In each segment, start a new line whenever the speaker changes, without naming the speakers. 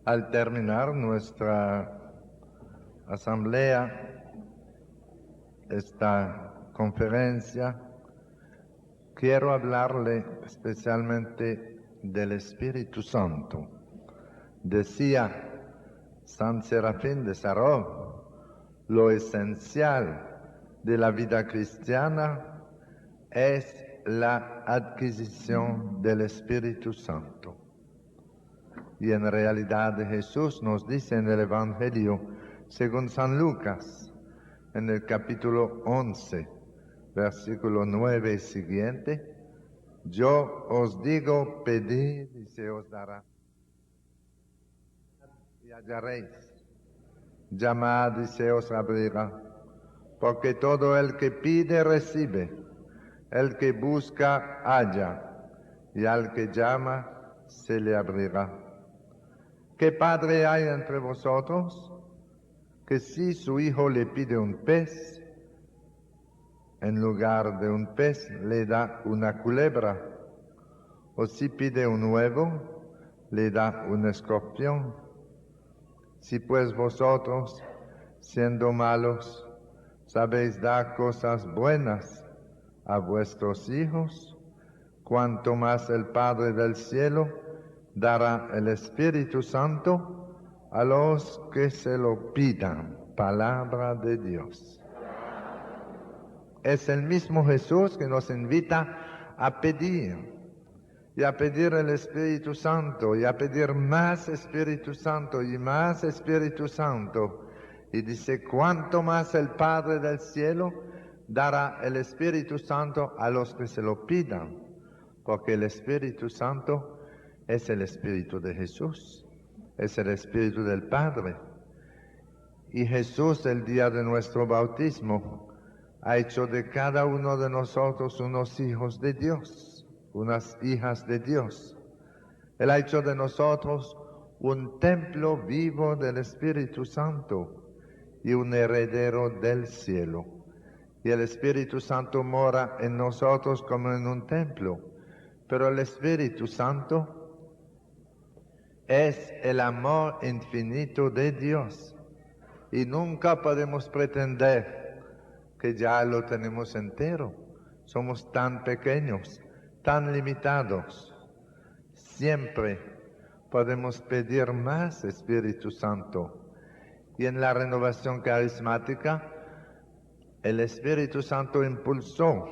Al terminar nuestra asamblea, esta conferencia, quiero hablarle especialmente del Espíritu Santo. Decía San Serafín de Sarov, lo esencial de la vida cristiana es la adquisición del Espíritu Santo. Y en realidad Jesús nos dice en el Evangelio, según San Lucas, en el capítulo 11, versículo 9 y siguiente, yo os digo, pedid y se os dará, y hallaréis, llamad y se os abrirá, porque todo el que pide recibe, el que busca halla, y al que llama se le abrirá. ¿Qué padre hay entre vosotros que si su hijo le pide un pez, en lugar de un pez le da una culebra? O si pide un huevo, le da un escorpión. Si pues vosotros, siendo malos, sabéis dar cosas buenas a vuestros hijos, cuanto más el Padre del cielo dará el Espíritu Santo a los que se lo pidan. Palabra de Dios. Es el mismo Jesús que nos invita a pedir, y a pedir el Espíritu Santo, y a pedir más Espíritu Santo, y más Espíritu Santo. Y dice, cuanto más el Padre del cielo dará el Espíritu Santo a los que se lo pidan, porque el Espíritu Santo es el Espíritu de Jesús, es el Espíritu del Padre. Y Jesús, el día de nuestro bautismo, ha hecho de cada uno de nosotros unos hijos de Dios, unas hijas de Dios. Él ha hecho de nosotros un templo vivo del Espíritu Santo y un heredero del cielo. Y el Espíritu Santo mora en nosotros como en un templo. Pero el Espíritu Santo es el amor infinito de Dios. Y nunca podemos pretender que ya lo tenemos entero. Somos tan pequeños, tan limitados. Siempre podemos pedir más Espíritu Santo. Y en la renovación carismática, el Espíritu Santo impulsó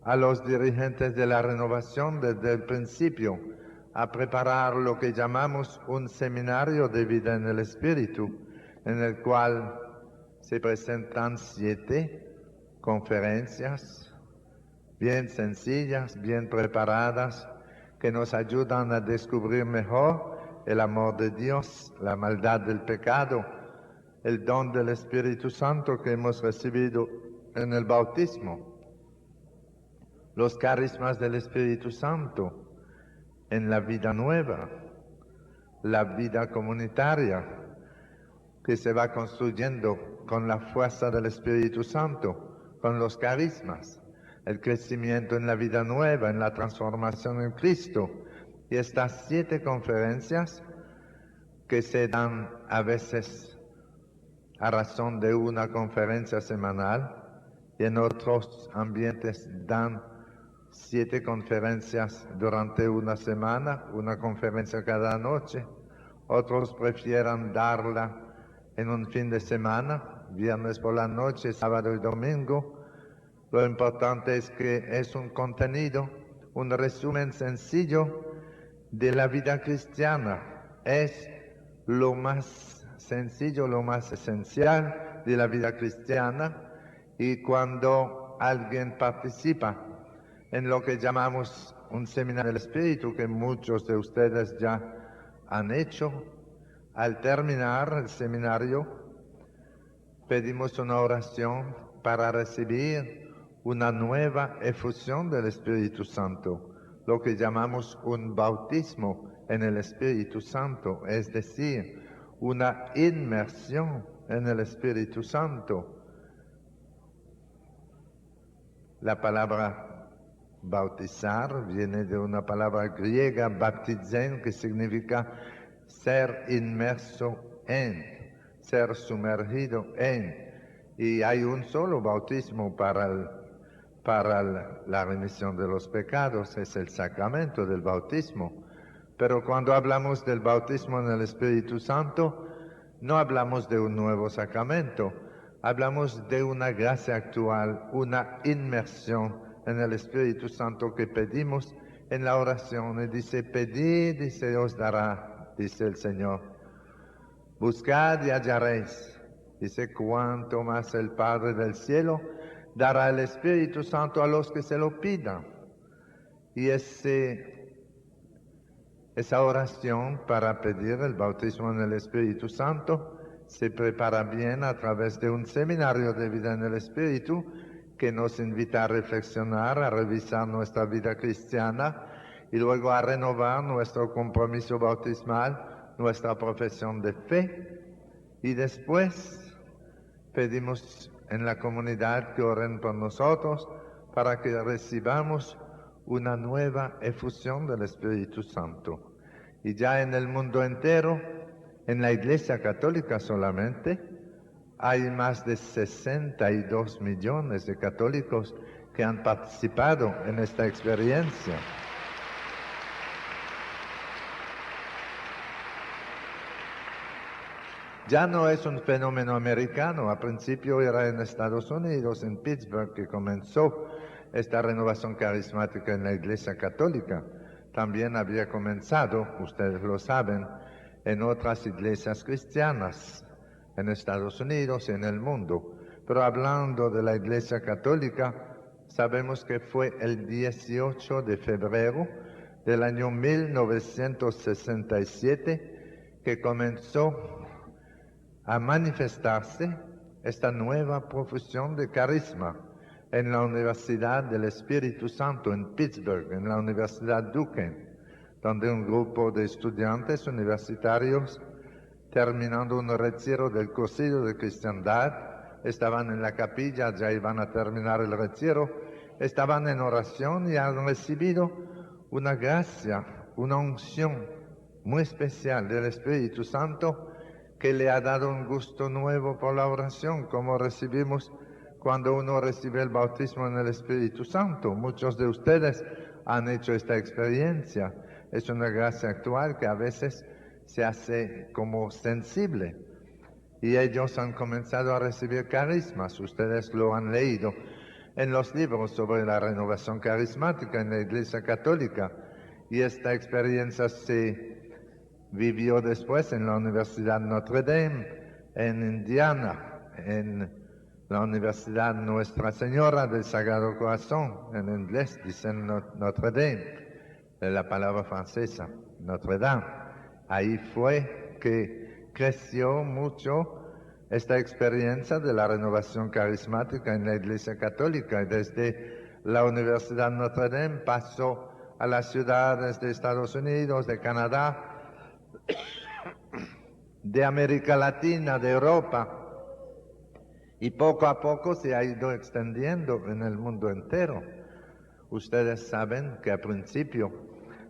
a los dirigentes de la renovación desde el principio a preparar lo que llamamos un seminario de vida en el Espíritu, en el cual se presentan 7 conferencias bien sencillas, bien preparadas, que nos ayudan a descubrir mejor el amor de Dios, la maldad del pecado, el don del Espíritu Santo que hemos recibido en el bautismo, los carismas del Espíritu Santo en la vida nueva, la vida comunitaria que se va construyendo con la fuerza del Espíritu Santo, con los carismas, el crecimiento en la vida nueva, en la transformación en Cristo. Y estas 7 conferencias que se dan a veces a razón de una conferencia semanal, y en otros ambientes dan 7 conferencias durante una semana, una conferencia cada noche. Otros prefieran darla en un fin de semana, viernes por la noche, sábado y domingo. Lo importante es que es un contenido, un resumen sencillo de la vida cristiana. Es lo más sencillo, lo más esencial de la vida cristiana. Y cuando alguien participa en lo que llamamos un seminario del Espíritu, que muchos de ustedes ya han hecho, al terminar el seminario pedimos una oración para recibir una nueva efusión del Espíritu Santo, lo que llamamos un bautismo en el Espíritu Santo, es decir, una inmersión en el Espíritu Santo. La palabra bautizar viene de una palabra griega, baptizen, que significa ser inmerso en, ser sumergido en. Y hay un solo bautismo para la remisión de los pecados, es el sacramento del bautismo. Pero cuando hablamos del bautismo en el Espíritu Santo, no hablamos de un nuevo sacramento, hablamos de una gracia actual, una inmersión en el Espíritu Santo que pedimos en la oración. Y dice, pedid y se os dará, dice el Señor. Buscad y hallaréis. Dice, cuanto más el Padre del cielo dará el Espíritu Santo a los que se lo pidan. Y esa oración para pedir el bautismo en el Espíritu Santo se prepara bien a través de un seminario de vida en el Espíritu que nos invita a reflexionar, a revisar nuestra vida cristiana y luego a renovar nuestro compromiso bautismal, nuestra profesión de fe. Y después pedimos en la comunidad que oren por nosotros para que recibamos una nueva efusión del Espíritu Santo. Y ya en el mundo entero, en la Iglesia Católica solamente, hay más de 62 millones de católicos que han participado en esta experiencia. Ya no es un fenómeno americano. A principio era en Estados Unidos, en Pittsburgh, que comenzó esta renovación carismática en la Iglesia Católica. También había comenzado, ustedes lo saben, en otras iglesias cristianas, en Estados Unidos y en el mundo. Pero hablando de la Iglesia Católica, sabemos que fue el 18 de febrero del año 1967 que comenzó a manifestarse esta nueva profusión de carisma en la Universidad del Espíritu Santo en Pittsburgh, en la Universidad Duquesne, donde un grupo de estudiantes universitarios, terminando un retiro del cursillo de cristiandad, estaban en la capilla, ya iban a terminar el retiro, estaban en oración y han recibido una gracia, una unción muy especial del Espíritu Santo que le ha dado un gusto nuevo por la oración, como recibimos cuando uno recibe el bautismo en el Espíritu Santo. Muchos de ustedes han hecho esta experiencia. Es una gracia actual que a veces se hace como sensible. Y ellos han comenzado a recibir carismas. Ustedes lo han leído en los libros sobre la renovación carismática en la Iglesia Católica. Y esta experiencia se vivió después en la Universidad Notre Dame, en Indiana, en la Universidad Nuestra Señora del Sagrado Corazón, en inglés dicen Notre Dame, de la palabra francesa, Notre Dame. Ahí fue que creció mucho esta experiencia de la renovación carismática en la Iglesia Católica. Y desde la Universidad Notre Dame pasó a las ciudades de Estados Unidos, de Canadá, de América Latina, de Europa, y poco a poco se ha ido extendiendo en el mundo entero. Ustedes saben que al principio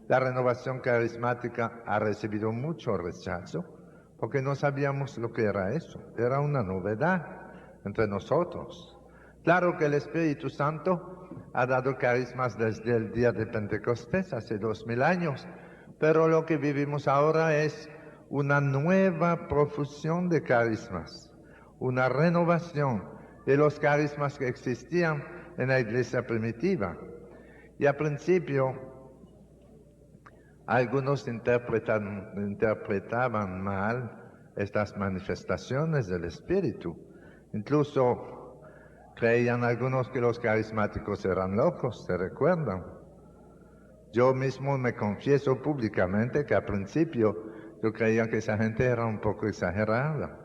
la renovación carismática ha recibido mucho rechazo porque no sabíamos lo que era eso. Era una novedad entre nosotros. Claro que el Espíritu Santo ha dado carismas desde el día de Pentecostés, hace 2000 años, pero lo que vivimos ahora es una nueva profusión de carismas, una renovación de los carismas que existían en la iglesia primitiva. Y al principio, algunos interpretaban mal estas manifestaciones del Espíritu. Incluso creían algunos que los carismáticos eran locos, ¿se recuerdan? Yo mismo me confieso públicamente que al principio yo creía que esa gente era un poco exagerada.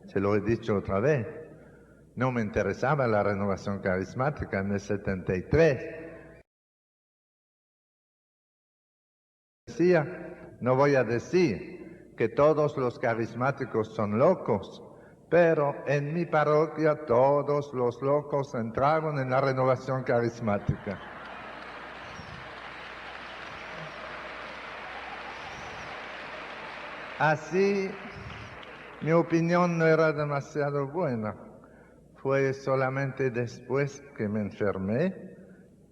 Se lo he dicho otra vez. No me interesaba la renovación carismática en el 73. Decía, no voy a decir que todos los carismáticos son locos, pero en mi parroquia todos los locos entraron en la renovación carismática. Así, mi opinión no era demasiado buena. Fue solamente después que me enfermé,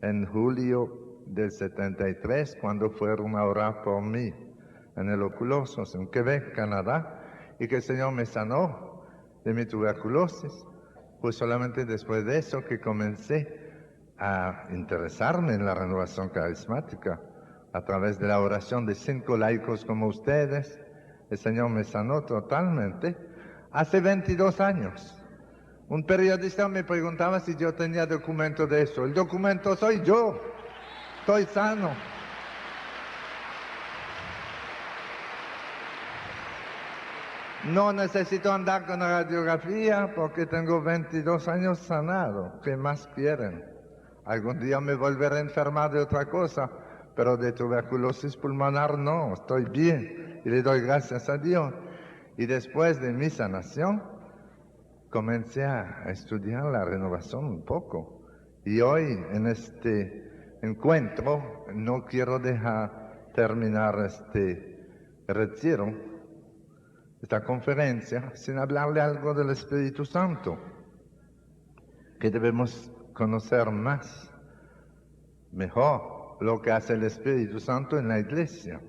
en julio del 73, cuando fueron a orar por mí en el Oculosos, en Quebec, Canadá, y que el Señor me sanó de mi tuberculosis. Fue solamente después de eso que comencé a interesarme en la renovación carismática a través de la oración de 5 laicos como ustedes. El Señor me sanó totalmente hace 22 años. Un periodista me preguntaba si yo tenía documento de eso. El documento soy yo. Estoy sano. No necesito andar con radiografía porque tengo 22 años sanado. ¿Qué más quieren? Algún día me volveré a enfermar de otra cosa, pero de tuberculosis pulmonar no. Estoy bien y le doy gracias a Dios. Y después de mi sanación, comencé a estudiar la renovación un poco. Y hoy, en este encuentro, no quiero dejar terminar este retiro, esta conferencia, sin hablarle algo del Espíritu Santo, que debemos conocer más, mejor, lo que hace el Espíritu Santo en la iglesia.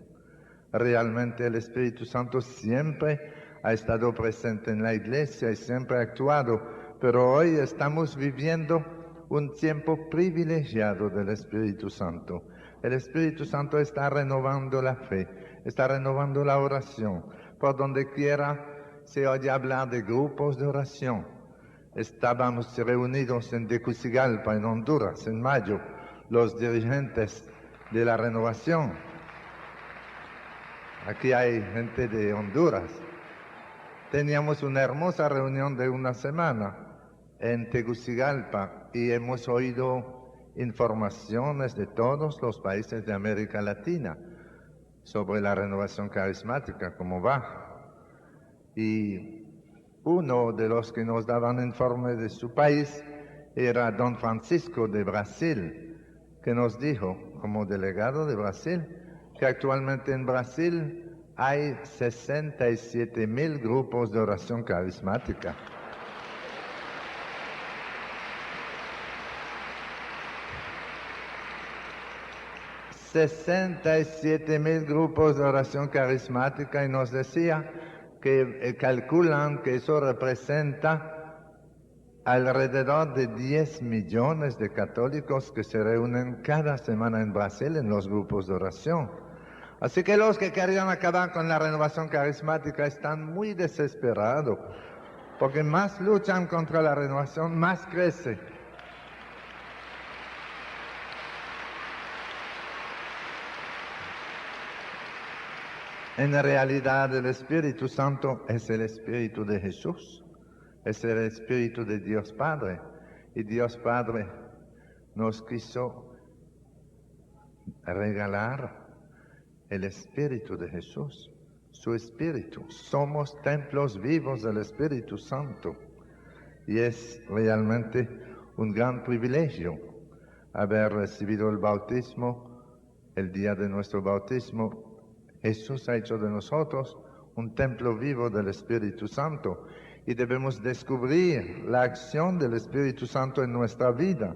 Realmente el Espíritu Santo siempre ha estado presente en la iglesia y siempre ha actuado, pero hoy estamos viviendo un tiempo privilegiado del Espíritu Santo. El Espíritu Santo está renovando la fe, está renovando la oración. Por donde quiera se oye hablar de grupos de oración. Estábamos reunidos en Tegucigalpa, en Honduras, en mayo, los dirigentes de la renovación. Aquí hay gente de Honduras. Teníamos una hermosa reunión de una semana en Tegucigalpa y hemos oído informaciones de todos los países de América Latina sobre la renovación carismática, cómo va. Y uno de los que nos daban informe de su país era don Francisco de Brasil, que nos dijo, como delegado de Brasil, que actualmente en Brasil hay 67,000 grupos de oración carismática. $67,000 grupos de oración carismática, y nos decía que calculan que eso representa alrededor de 10 millones de católicos que se reúnen cada semana en Brasil en los grupos de oración. Así que los que querían acabar con la renovación carismática están muy desesperados, porque más luchan contra la renovación, más crece. En realidad el Espíritu Santo es el Espíritu de Jesús, es el Espíritu de Dios Padre, y Dios Padre nos quiso regalar el Espíritu de Jesús, su Espíritu. Somos templos vivos del Espíritu Santo y es realmente un gran privilegio haber recibido el bautismo. El día de nuestro bautismo, Jesús ha hecho de nosotros un templo vivo del Espíritu Santo y debemos descubrir la acción del Espíritu Santo en nuestra vida.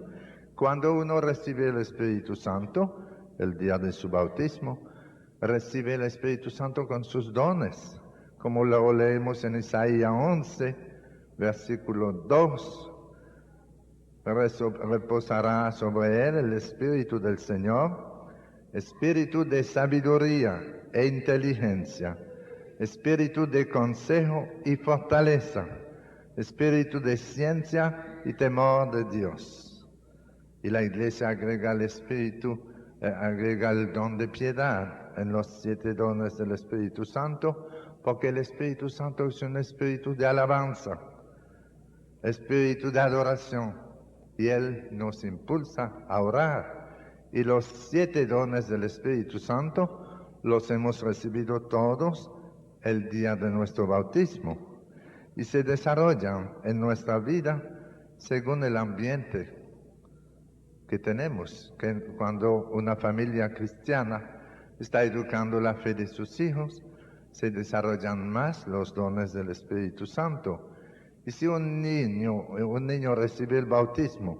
Cuando uno recibe el Espíritu Santo, el día de su bautismo, recibe el Espíritu Santo con sus dones, como lo leemos en Isaías 11, versículo 2. Reposará sobre él el Espíritu del Señor, Espíritu de sabiduría e inteligencia, Espíritu de consejo y fortaleza, Espíritu de ciencia y temor de Dios. Y la Iglesia agrega el Espíritu, agrega el don de piedad en los 7 dones del Espíritu Santo, porque el Espíritu Santo es un espíritu de alabanza, espíritu de adoración, y Él nos impulsa a orar. Y los 7 dones del Espíritu Santo los hemos recibido todos el día de nuestro bautismo y se desarrollan en nuestra vida según el ambiente que tenemos, que cuando una familia cristiana está educando la fe de sus hijos, se desarrollan más los dones del Espíritu Santo. Y si un niño recibe el bautismo,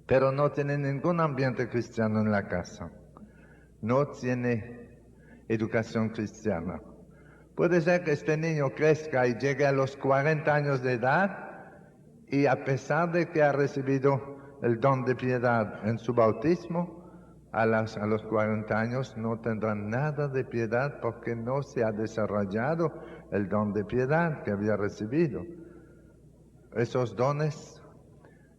pero no tiene ningún ambiente cristiano en la casa, no tiene educación cristiana, puede ser que este niño crezca y llegue a los 40 años de edad y a pesar de que ha recibido el don de piedad en su bautismo, a los 40 años no tendrá nada de piedad porque no se ha desarrollado el don de piedad que había recibido. Esos dones,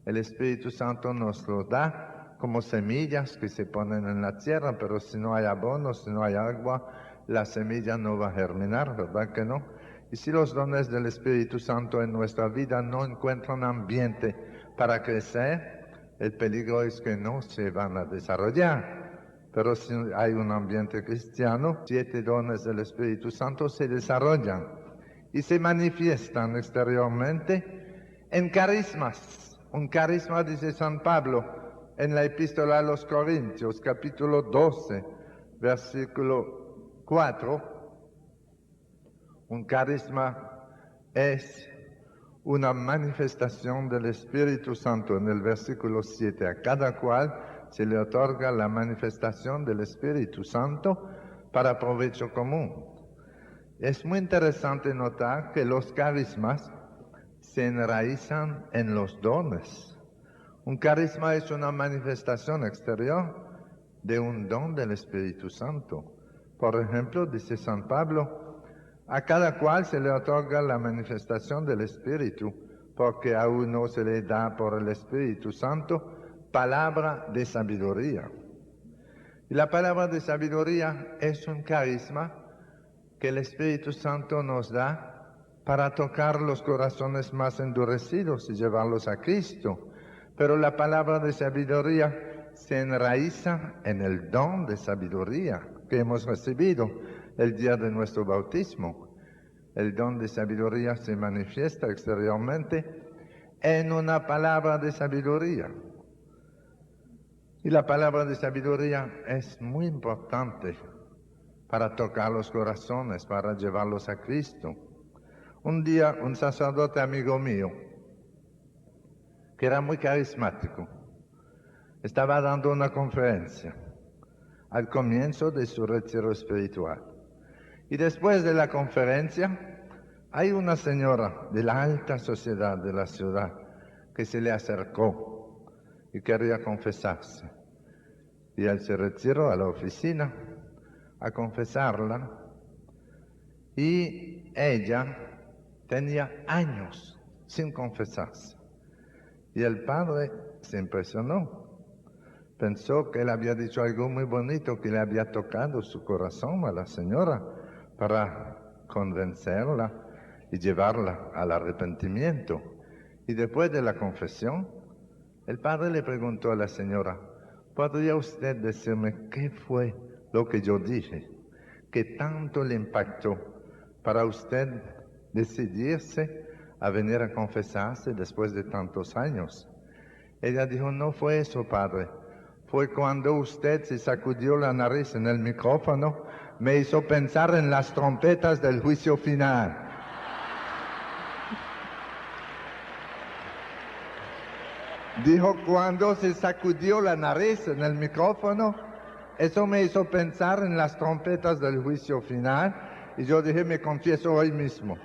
el Espíritu Santo nos los da como semillas que se ponen en la tierra, pero si no hay abono, si no hay agua, la semilla no va a germinar, ¿verdad que no? Y si los dones del Espíritu Santo en nuestra vida no encuentran ambiente para crecer, el peligro es que no se van a desarrollar. Pero si hay un ambiente cristiano, 7 dones del Espíritu Santo se desarrollan y se manifiestan exteriormente en carismas. Un carisma, dice San Pablo en la Epístola a los Corintios, capítulo 12, versículo 4, un carisma es una manifestación del Espíritu Santo. En el versículo 7, a cada cual se le otorga la manifestación del Espíritu Santo para provecho común. Es muy interesante notar que los carismas se enraizan en los dones. Un carisma es una manifestación exterior de un don del Espíritu Santo. Por ejemplo, dice San Pablo, a cada cual se le otorga la manifestación del Espíritu, porque a uno se le da por el Espíritu Santo palabra de sabiduría. Y la palabra de sabiduría es un carisma que el Espíritu Santo nos da para tocar los corazones más endurecidos y llevarlos a Cristo. Pero la palabra de sabiduría se enraiza en el don de sabiduría que hemos recibido el día de nuestro bautismo. El don de sabiduría se manifiesta exteriormente en una palabra de sabiduría. Y la palabra de sabiduría es muy importante para tocar los corazones, para llevarlos a Cristo. Un día, un sacerdote amigo mío, que era muy carismático, estaba dando una conferencia al comienzo de su retiro espiritual. Y después de la conferencia, hay una señora de la alta sociedad de la ciudad que se le acercó y quería confesarse. Y él se retiró a la oficina a confesarla y ella tenía años sin confesarse. Y el padre se impresionó. Pensó que él había dicho algo muy bonito, que le había tocado su corazón a la señora para convencerla y llevarla al arrepentimiento. Y después de la confesión, el padre le preguntó a la señora, ¿podría usted decirme qué fue lo que yo dije, que tanto le impactó para usted decidirse a venir a confesarse después de tantos años? Ella dijo, no fue eso, padre. Fue cuando usted se sacudió la nariz en el micrófono, me hizo pensar en las trompetas del juicio final. Dijo, cuando se sacudió la nariz en el micrófono, eso me hizo pensar en las trompetas del juicio final, y yo dije, me confieso hoy mismo.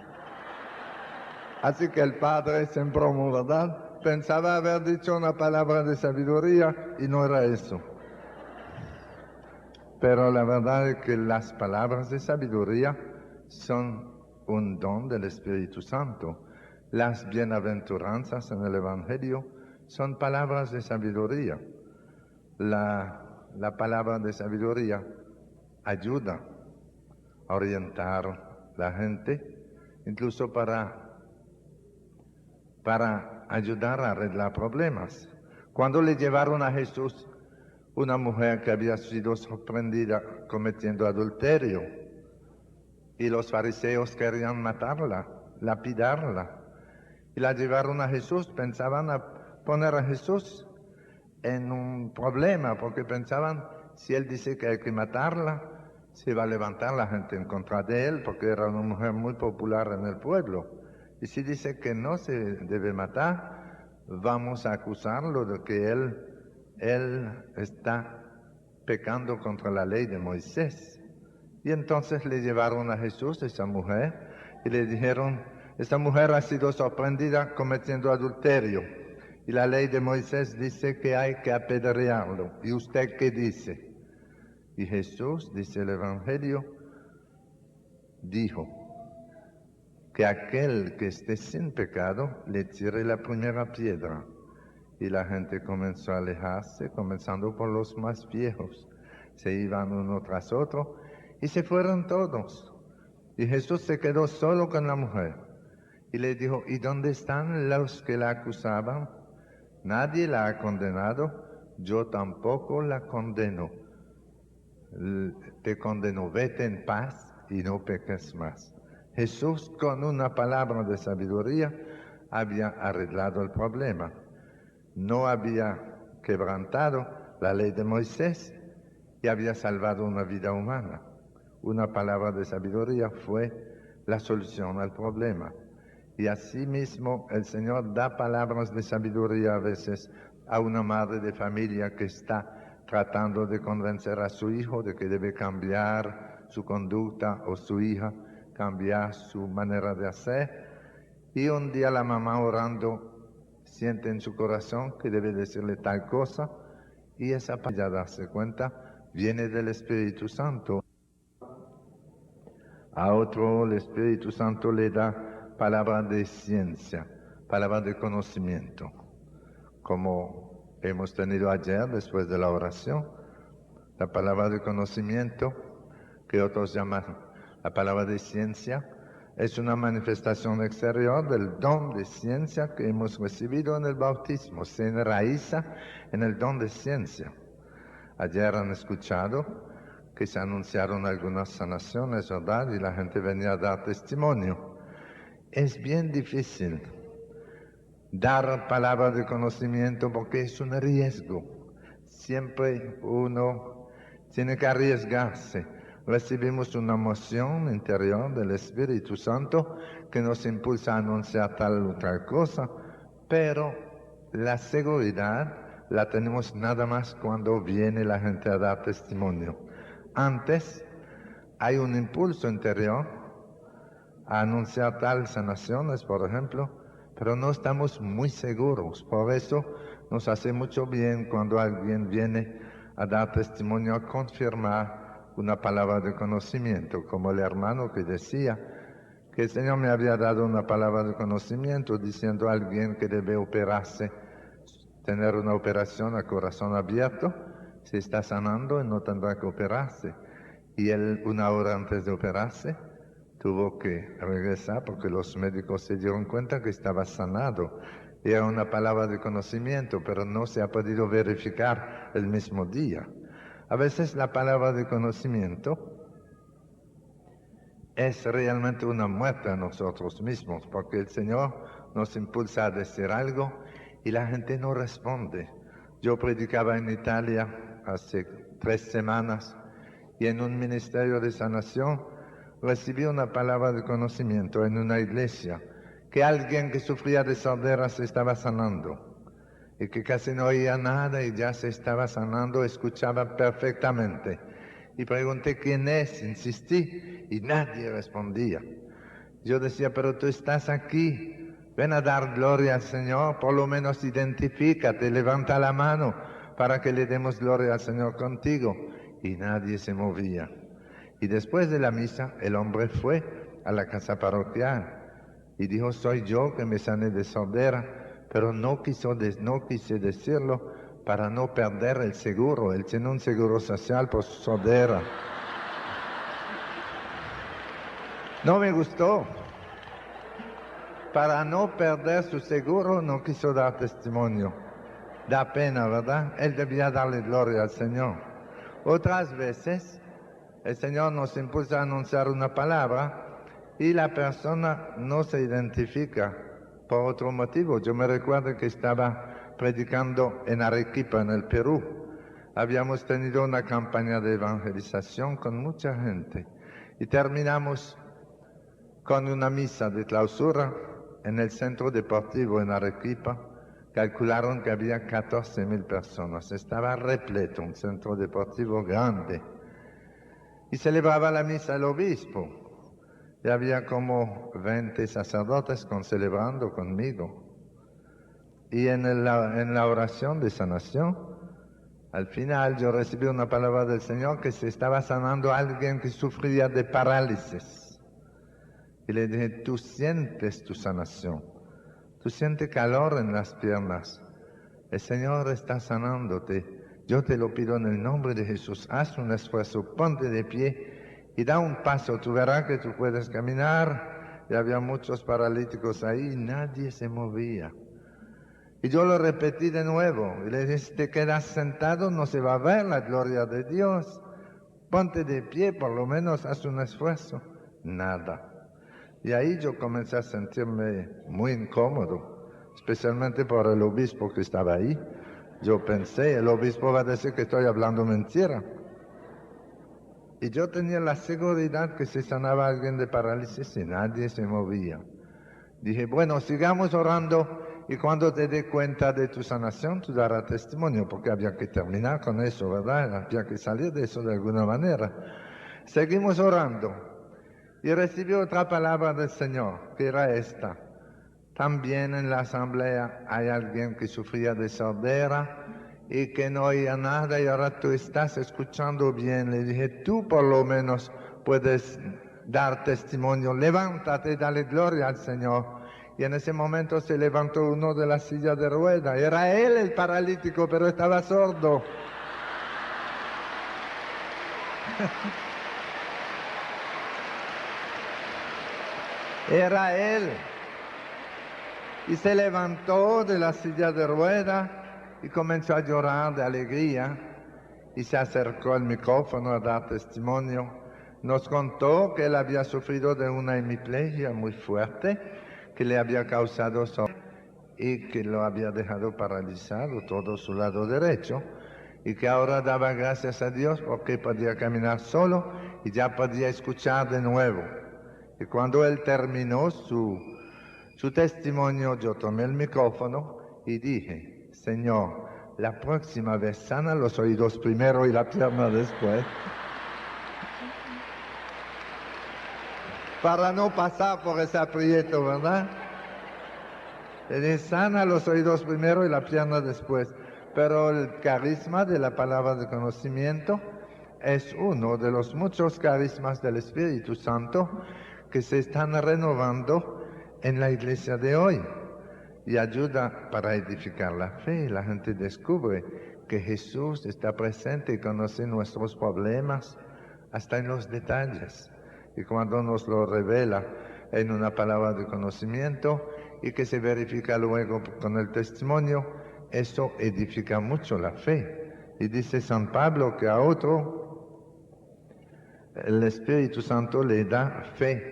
Así que el padre se embromó, ¿verdad? Pensaba haber dicho una palabra de sabiduría y no era eso. Pero la verdad es que las palabras de sabiduría son un don del Espíritu Santo. Las bienaventuranzas en el Evangelio son palabras de sabiduría. La palabra de sabiduría ayuda a orientar la gente, incluso para ayudar a arreglar problemas. Cuando le llevaron a Jesús una mujer que había sido sorprendida cometiendo adulterio y los fariseos querían matarla, lapidarla, y la llevaron a Jesús, pensaban a poner a Jesús en un problema, porque pensaban, si él dice que hay que matarla, se iba a levantar la gente en contra de él porque era una mujer muy popular en el pueblo. Y si dice que no se debe matar, vamos a acusarlo de que él está pecando contra la ley de Moisés. Y entonces le llevaron a Jesús, esa mujer, y le dijeron, esta mujer ha sido sorprendida cometiendo adulterio. Y la ley de Moisés dice que hay que apedrearlo. ¿Y usted qué dice? Y Jesús, dice el Evangelio, dijo que aquel que esté sin pecado le tire la primera piedra. Y la gente comenzó a alejarse, comenzando por los más viejos. Se iban uno tras otro y se fueron todos. Y Jesús se quedó solo con la mujer. Y le dijo, ¿y dónde están los que la acusaban? Nadie la ha condenado, yo tampoco la condeno. Te condeno, vete en paz y no peques más. Jesús, con una palabra de sabiduría, había arreglado el problema. No había quebrantado la ley de Moisés y había salvado una vida humana. Una palabra de sabiduría fue la solución al problema. Y asimismo el Señor da palabras de sabiduría a veces a una madre de familia que está tratando de convencer a su hijo de que debe cambiar su conducta o su hija cambiar su manera de hacer. Y un día la mamá orando siente en su corazón que debe decirle tal cosa y esa palabra, ya darse cuenta, viene del Espíritu Santo. A otro el Espíritu Santo le da palabra de ciencia, palabra de conocimiento, como hemos tenido ayer después de la oración. La palabra de conocimiento, que otros llaman la palabra de ciencia, es una manifestación exterior del don de ciencia que hemos recibido en el bautismo. Se enraiza en el don de ciencia. Ayer han escuchado que se anunciaron algunas sanaciones, ¿verdad? Y la gente venía a dar testimonio. Es bien difícil dar palabra de conocimiento porque es un riesgo. Siempre uno tiene que arriesgarse. Recibimos una emoción interior del Espíritu Santo que nos impulsa a anunciar tal o tal cosa, pero la seguridad la tenemos nada más cuando viene la gente a dar testimonio. Antes hay un impulso interior a anunciar tal sanaciones, por ejemplo, pero no estamos muy seguros. Por eso nos hace mucho bien cuando alguien viene a dar testimonio, a confirmar una palabra de conocimiento, como el hermano que decía que el Señor me había dado una palabra de conocimiento diciendo a alguien que debe operarse, tener una operación a corazón abierto, se está sanando y no tendrá que operarse. Y él, una hora antes de operarse, tuvo que regresar porque los médicos se dieron cuenta que estaba sanado. Era una palabra de conocimiento, pero no se ha podido verificar el mismo día. A veces la palabra de conocimiento es realmente una muerte a nosotros mismos, porque el Señor nos impulsa a decir algo y la gente no responde. Yo predicaba en Italia hace 3 semanas y en un ministerio de sanación recibí una palabra de conocimiento en una iglesia, que alguien que sufría de sordera se estaba sanando y que casi no oía nada y ya se estaba sanando, escuchaba perfectamente. Y pregunté quién es, insistí y nadie respondía. Yo decía, pero tú estás aquí, ven a dar gloria al Señor, por lo menos identifícate, levanta la mano para que le demos gloria al Señor contigo. Y nadie se movía. Y después de la misa, el hombre fue a la casa parroquial y dijo, soy yo que me sané de sordera, pero no quise decirlo para no perder el seguro. Él tiene un seguro social por su sordera. No me gustó. Para no perder su seguro no quiso dar testimonio. Da pena, ¿verdad? Él debía darle gloria al Señor. Otras veces el Señor nos impulsa a anunciar una palabra y la persona no se identifica por otro motivo. Yo me recuerdo que estaba predicando en Arequipa, en el Perú. habíamos tenido una campaña de evangelización con mucha gente y terminamos con una misa de clausura en el centro deportivo en Arequipa. Calcularon que había 14,000 personas. Estaba repleto, un centro deportivo grande. Y celebraba la misa el obispo. Y había como 20 sacerdotes celebrando conmigo. Y en la oración de sanación, al final yo recibí una palabra del Señor que se estaba sanando a alguien que sufría de parálisis. Y le dije, tú sientes tu sanación, tú sientes calor en las piernas, el Señor está sanándote, yo te lo pido en el nombre de Jesús, haz un esfuerzo, ponte de pie y da un paso, tú verás que tú puedes caminar. Y había muchos paralíticos ahí y nadie se movía. Y yo lo repetí de nuevo y le dije, si te quedas sentado no se va a ver la gloria de Dios, ponte de pie, por lo menos haz un esfuerzo. Nada. Y ahí yo comencé a sentirme muy incómodo, especialmente por el obispo que estaba ahí. Yo pensé, el obispo va a decir que estoy hablando mentira. Y yo tenía la seguridad que se sanaba alguien de parálisis y nadie se movía. Dije, bueno, sigamos orando y cuando te dé cuenta de tu sanación, tú darás testimonio, porque había que terminar con eso, ¿verdad? Había que salir de eso de alguna manera. Seguimos orando. Y recibí otra palabra del Señor, que era esta. También en la asamblea hay alguien que sufría de sordera y que no oía nada y ahora tú estás escuchando bien. Le dije, tú por lo menos puedes dar testimonio. Levántate y dale gloria al Señor. Y en ese momento se levantó uno de la silla de ruedas. Era él el paralítico, pero estaba sordo. Era él. Y se levantó de la silla de ruedas y comenzó a llorar de alegría y se acercó al micrófono a dar testimonio. Nos contó que él había sufrido de una hemiplegia muy fuerte que le había causado sordera y que lo había dejado paralizado todo su lado derecho y que ahora daba gracias a Dios porque podía caminar solo y ya podía escuchar de nuevo. Y cuando él terminó su testimonio, yo tomé el micrófono y dije, Señor, la próxima vez sana los oídos primero y la pierna después. Para no pasar por ese aprieto, ¿verdad? Le dije, sana los oídos primero y la pierna después. Pero el carisma de la palabra de conocimiento es uno de los muchos carismas del Espíritu Santo que se están renovando en la iglesia de hoy y ayuda para edificar la fe. La gente descubre que Jesús está presente y conoce nuestros problemas hasta en los detalles. Y cuando nos lo revela en una palabra de conocimiento y que se verifica luego con el testimonio, eso edifica mucho la fe. Y dice San Pablo que a otro el Espíritu Santo le da fe.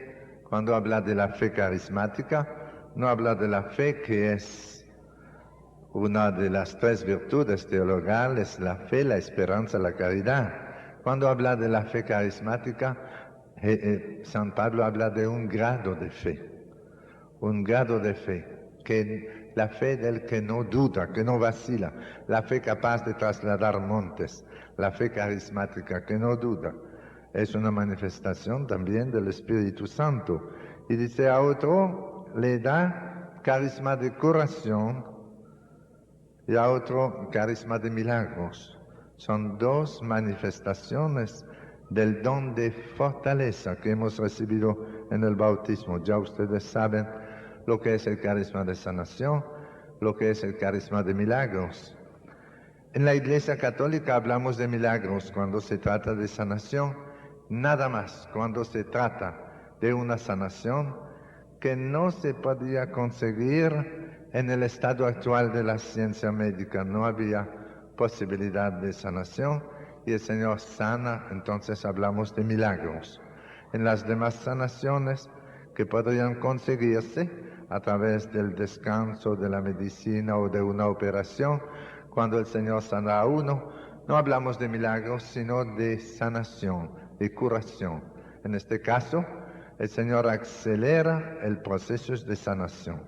Cuando habla de la fe carismática, no habla de la fe que es una de las 3 virtudes teologales, la fe, la esperanza, la caridad. Cuando habla de la fe carismática, San Pablo habla de un grado de fe, que la fe del que no duda, que no vacila, la fe capaz de trasladar montes, la fe carismática que no duda. Es una manifestación también del Espíritu Santo. Y dice a otro, le da carisma de curación y a otro carisma de milagros. Son 2 manifestaciones del don de fortaleza que hemos recibido en el bautismo. Ya ustedes saben lo que es el carisma de sanación, lo que es el carisma de milagros. En la Iglesia Católica hablamos de milagros cuando se trata de sanación, nada más cuando se trata de una sanación que no se podía conseguir en el estado actual de la ciencia médica. No había posibilidad de sanación y el Señor sana, entonces hablamos de milagros. En las demás sanaciones que podrían conseguirse a través del descanso, de la medicina o de una operación, cuando el Señor sana a uno, No hablamos de milagros, sino de sanación, de curación. En este caso, el Señor acelera el proceso de sanación.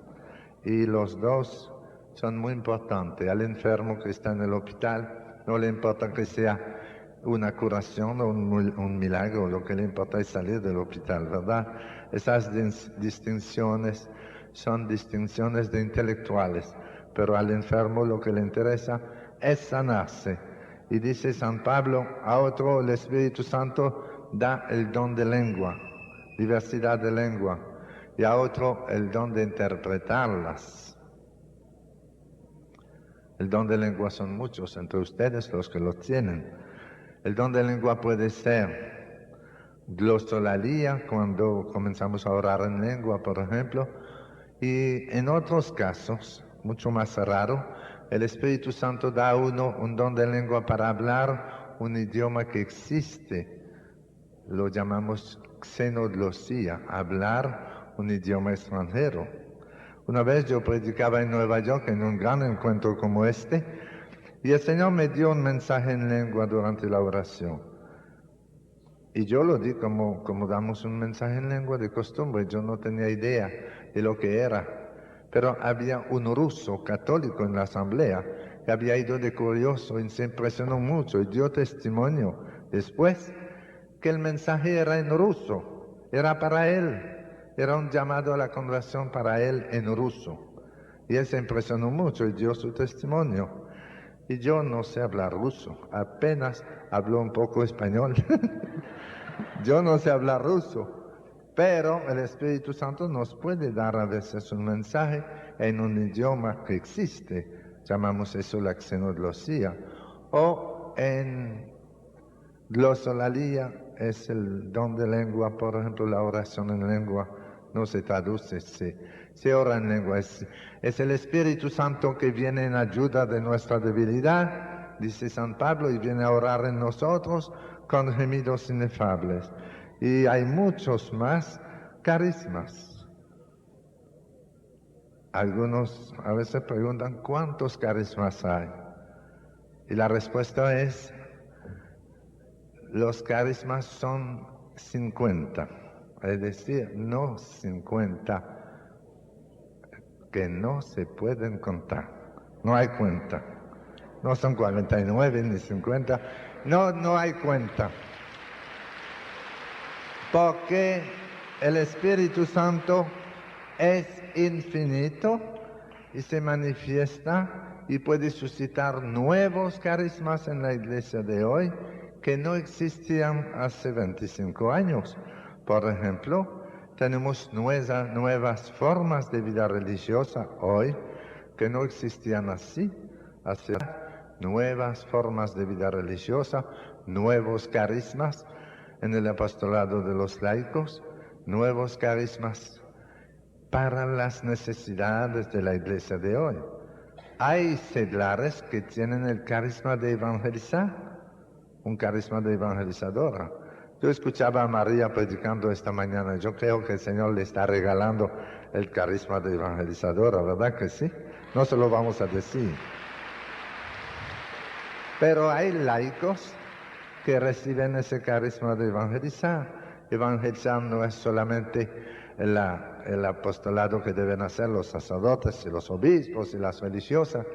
Y los dos son muy importantes. Al enfermo que está en el hospital, no le importa que sea una curación o un milagro, lo que le importa es salir del hospital, ¿verdad? Esas distinciones son distinciones de intelectuales, pero al enfermo lo que le interesa es sanarse. Y dice San Pablo, a otro el Espíritu Santo da el don de lengua, diversidad de lengua, y a otro el don de interpretarlas. El don de lengua son muchos entre ustedes los que lo tienen. El don de lengua puede ser glosolalia, cuando comenzamos a orar en lengua, por ejemplo, y en otros casos, mucho más raro, el Espíritu Santo da a uno un don de lengua para hablar un idioma que existe. Lo llamamos xenoglosía, hablar un idioma extranjero. Una vez yo predicaba en Nueva York en un gran encuentro como este, y el Señor me dio un mensaje en lengua durante la oración. Y yo lo di como damos un mensaje en lengua de costumbre. Yo no tenía idea de lo que era. Pero había un ruso católico en la asamblea que había ido de curioso y se impresionó mucho y dio testimonio después que el mensaje era en ruso. Era para él. Era un llamado a la conversión para él en ruso. Y él se impresionó mucho y dio su testimonio. Y yo no sé hablar ruso, apenas hablo un poco español. Yo no sé hablar ruso, pero el Espíritu Santo nos puede dar a veces un mensaje en un idioma que existe. Llamamos eso la xenoglosía. O en glosolalia es el don de lengua, por ejemplo, la oración en lengua no se traduce, se ora en lengua. Es el Espíritu Santo que viene en ayuda de nuestra debilidad, dice San Pablo, y viene a orar en nosotros con gemidos inefables. Y hay muchos más carismas. Algunos a veces preguntan, ¿cuántos carismas hay? Y la respuesta es, los carismas son 50. Es decir, no 50 que no se pueden contar. No hay cuenta. No son 49 ni 50. No hay cuenta. Porque el Espíritu Santo es infinito y se manifiesta y puede suscitar nuevos carismas en la iglesia de hoy que no existían hace 25 años. Por ejemplo, tenemos nuevas formas de vida religiosa hoy que no existían así. Hace nuevas formas de vida religiosa, nuevos carismas en el apostolado de los laicos, nuevos carismas para las necesidades de la iglesia de hoy. Hay seglares que tienen el carisma de evangelizar, un carisma de evangelizadora. Yo escuchaba a María predicando esta mañana. Yo creo que el Señor le está regalando el carisma de evangelizadora, ¿verdad que sí? No se lo vamos a decir. Pero hay laicos que reciben ese carisma de evangelizar. Evangelizar no es solamente el apostolado que deben hacer los sacerdotes y los obispos y las religiosas,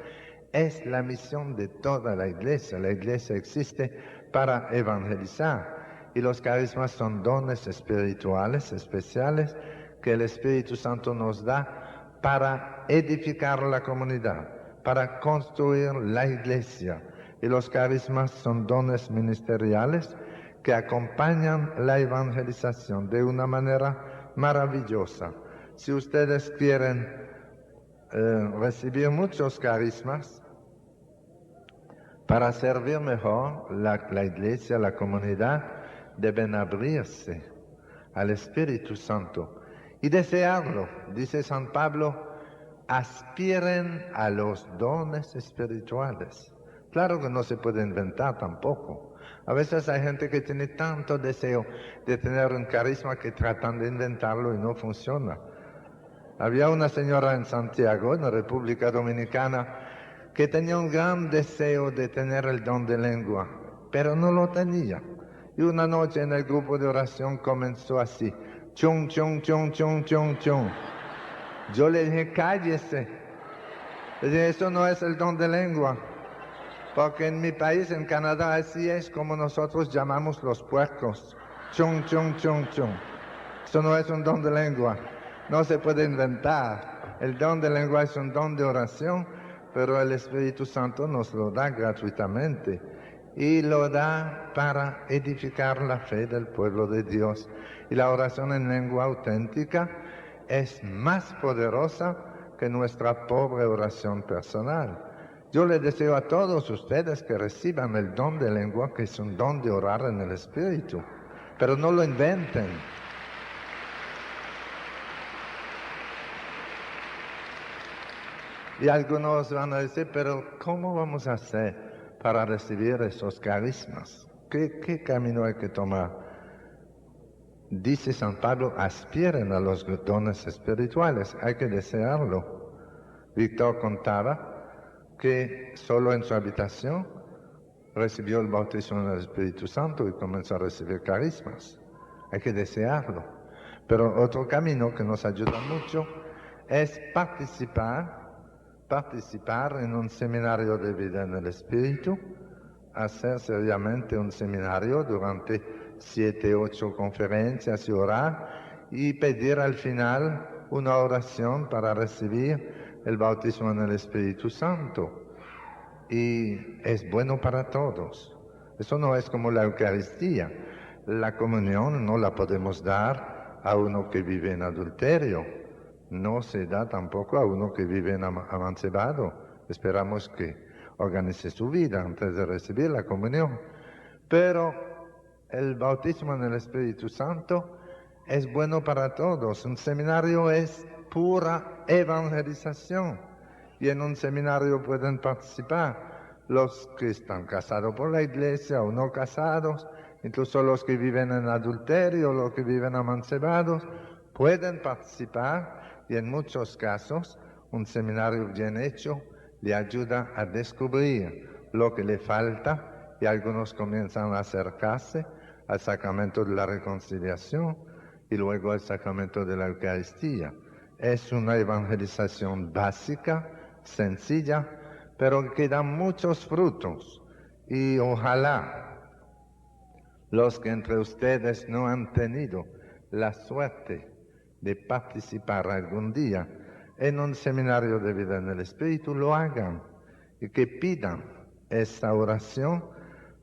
es la misión de toda la iglesia. La iglesia existe para evangelizar y los carismas son dones espirituales especiales que el Espíritu Santo nos da para edificar la comunidad, para construir la iglesia. Y los carismas son dones ministeriales que acompañan la evangelización de una manera maravillosa. Si ustedes quieren recibir muchos carismas para servir mejor la iglesia, la comunidad, deben abrirse al Espíritu Santo y desearlo. Dice San Pablo, aspiren a los dones espirituales. Claro que no se puede inventar tampoco. A veces hay gente que tiene tanto deseo de tener un carisma que tratan de inventarlo y no funciona. Había una señora en Santiago, en la República Dominicana, que tenía un gran deseo de tener el don de lengua, pero no lo tenía. Y una noche en el grupo de oración comenzó así, chung, chung, chung, chung, chung, chung. Yo le dije, cállese. Le dije, eso no es el don de lengua. Porque en mi país, en Canadá, así es como nosotros llamamos los puercos. Chung, chung, chung, chung. Eso no es un don de lengua. No se puede inventar. El don de lengua es un don de oración, pero el Espíritu Santo nos lo da gratuitamente. Y lo da para edificar la fe del pueblo de Dios. Y la oración en lengua auténtica es más poderosa que nuestra pobre oración personal. Yo les deseo a todos ustedes que reciban el don de lengua, que es un don de orar en el Espíritu, pero no lo inventen. Y algunos van a decir, pero ¿cómo vamos a hacer para recibir esos carismas? ¿Qué camino hay que tomar? Dice San Pablo, aspiren a los dones espirituales, hay que desearlo. Víctor contaba que solo en su habitación recibió el bautismo en el Espíritu Santo y comenzó a recibir carismas. Hay que desearlo. Pero otro camino que nos ayuda mucho es participar en un seminario de vida en el Espíritu, hacer seriamente un seminario durante 7, 8 conferencias y orar y pedir al final una oración para recibir el bautismo en el Espíritu Santo. Y es bueno para todos. Eso no es como la Eucaristía. La comunión no la podemos dar a uno que vive en adulterio. No se da tampoco a uno que vive en amancebado. Esperamos que organice su vida antes de recibir la comunión. Pero el bautismo en el Espíritu Santo es bueno para todos. Un seminario es pura evangelización. Y en un seminario pueden participar los que están casados por la iglesia o no casados, incluso los que viven en adulterio, los que viven amancebados, pueden participar y en muchos casos un seminario bien hecho le ayuda a descubrir lo que le falta y algunos comienzan a acercarse al sacramento de la reconciliación y luego al sacramento de la Eucaristía. Es una evangelización básica, sencilla, pero que da muchos frutos. Y ojalá los que entre ustedes no han tenido la suerte de participar algún día en un seminario de vida en el Espíritu, lo hagan y que pidan esta oración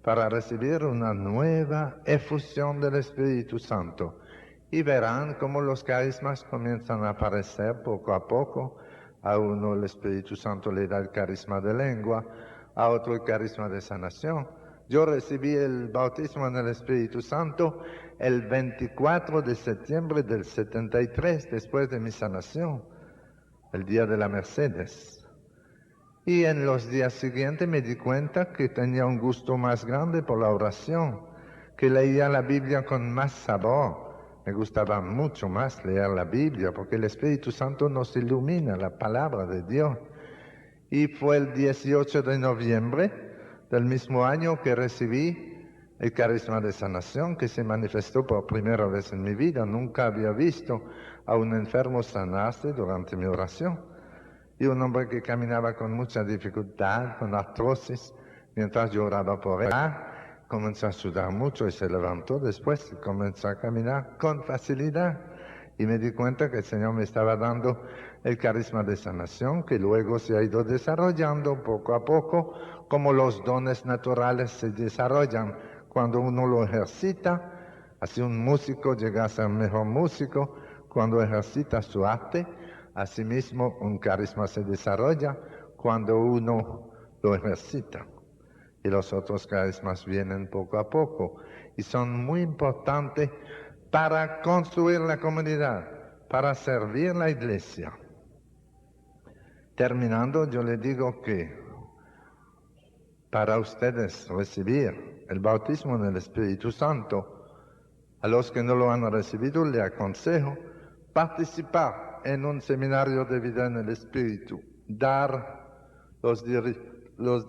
para recibir una nueva efusión del Espíritu Santo. Y verán cómo los carismas comienzan a aparecer poco a poco. A uno el Espíritu Santo le da el carisma de lengua, a otro el carisma de sanación. Yo recibí el bautismo en el Espíritu Santo el 24 de septiembre del 73, después de mi sanación, el día de la Mercedes. Y en los días siguientes me di cuenta que tenía un gusto más grande por la oración, que leía la Biblia con más sabor. Me gustaba mucho más leer la Biblia porque el Espíritu Santo nos ilumina la palabra de Dios. Y fue el 18 de noviembre del mismo año que recibí el carisma de sanación, que se manifestó por primera vez en mi vida. Nunca había visto a un enfermo sanarse durante mi oración. Y un hombre que caminaba con mucha dificultad, con artrosis, mientras yo oraba por él, comenzó a sudar mucho y se levantó después y comenzó a caminar con facilidad. Y me di cuenta que el Señor me estaba dando el carisma de sanación, que luego se ha ido desarrollando poco a poco, como los dones naturales se desarrollan cuando uno lo ejercita. Así un músico llega a ser mejor músico cuando ejercita su arte. Asimismo, un carisma se desarrolla cuando uno lo ejercita. Y los otros carismas vienen poco a poco y son muy importantes para construir la comunidad, para servir la iglesia. Terminando, yo les digo que para ustedes recibir el bautismo en el Espíritu Santo, a los que no lo han recibido, les aconsejo participar en un seminario de vida en el Espíritu, dar los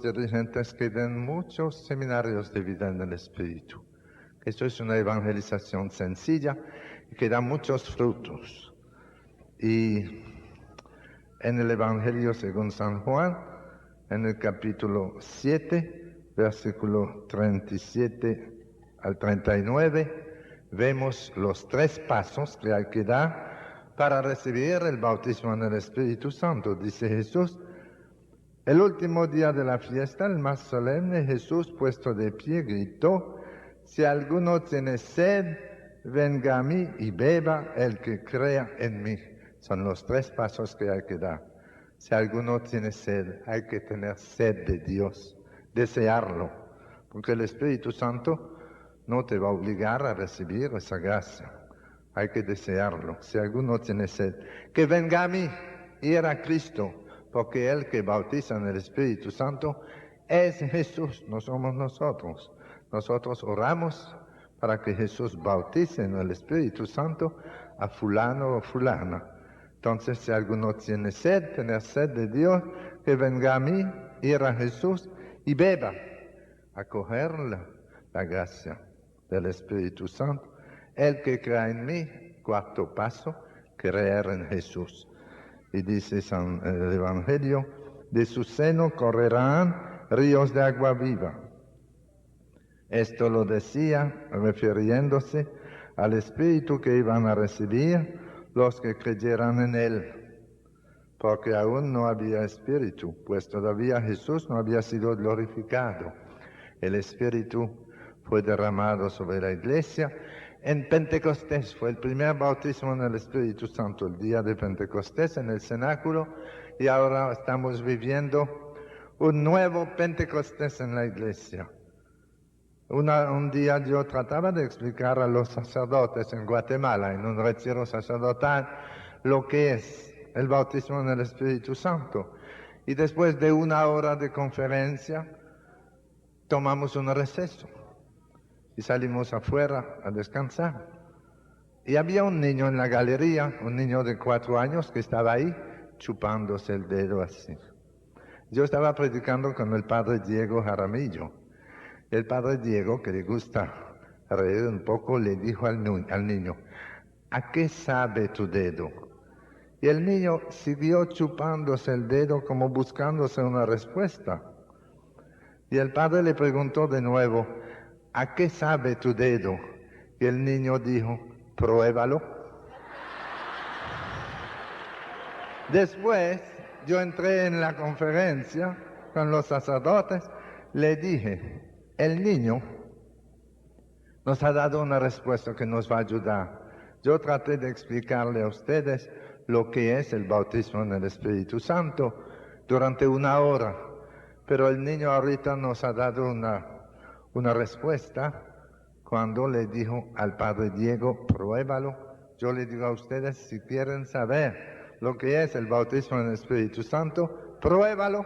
dirigentes que den muchos seminarios de vida en el Espíritu. Esto es una evangelización sencilla y que da muchos frutos. Y en el Evangelio según San Juan, en el capítulo 7, versículo 37 al 39, vemos los 3 pasos que hay que dar para recibir el bautismo en el Espíritu Santo. Dice Jesús: el último día de la fiesta, el más solemne, Jesús, puesto de pie, gritó: si alguno tiene sed, venga a mí y beba el que crea en mí. Son los 3 pasos que hay que dar. Si alguno tiene sed, hay que tener sed de Dios, desearlo, porque el Espíritu Santo no te va a obligar a recibir esa gracia. Hay que desearlo. Si alguno tiene sed, que venga a mí, ir a Cristo, porque el que bautiza en el Espíritu Santo es Jesús, no somos nosotros. Nosotros oramos para que Jesús bautice en el Espíritu Santo a fulano o fulana. Entonces, si alguno tiene sed, tener sed de Dios, que venga a mí, ir a Jesús y beba, acoger la gracia del Espíritu Santo. El que crea en mí, 4º paso, creer en Jesús. Y dice el Evangelio: de su seno correrán ríos de agua viva. Esto lo decía refiriéndose al Espíritu que iban a recibir los que creyeran en Él, porque aún no había Espíritu, pues todavía Jesús no había sido glorificado. El Espíritu fue derramado sobre la Iglesia en Pentecostés. Fue el primer bautismo en el Espíritu Santo, el día de Pentecostés en el cenáculo, y ahora estamos viviendo un nuevo Pentecostés en la Iglesia. Un día yo trataba de explicar a los sacerdotes en Guatemala, en un retiro sacerdotal, lo que es el bautismo en el Espíritu Santo. Y después de 1 hora de conferencia, tomamos un receso y salimos afuera a descansar. Y había un niño en la galería, un niño de 4 años que estaba ahí chupándose el dedo así. Yo estaba predicando con el padre Diego Jaramillo. El padre Diego, que le gusta reír un poco, le dijo al niño: ¿a qué sabe tu dedo? Y el niño siguió chupándose el dedo como buscándose una respuesta. Y el padre le preguntó de nuevo: ¿a qué sabe tu dedo? Y el niño dijo: pruébalo. Después yo entré en la conferencia con los sacerdotes, le dije: el niño nos ha dado una respuesta que nos va a ayudar. Yo traté de explicarle a ustedes lo que es el bautismo en el Espíritu Santo durante 1 hora, pero el niño ahorita nos ha dado una respuesta cuando le dijo al padre Diego: pruébalo. Yo le digo a ustedes, si quieren saber lo que es el bautismo en el Espíritu Santo, pruébalo.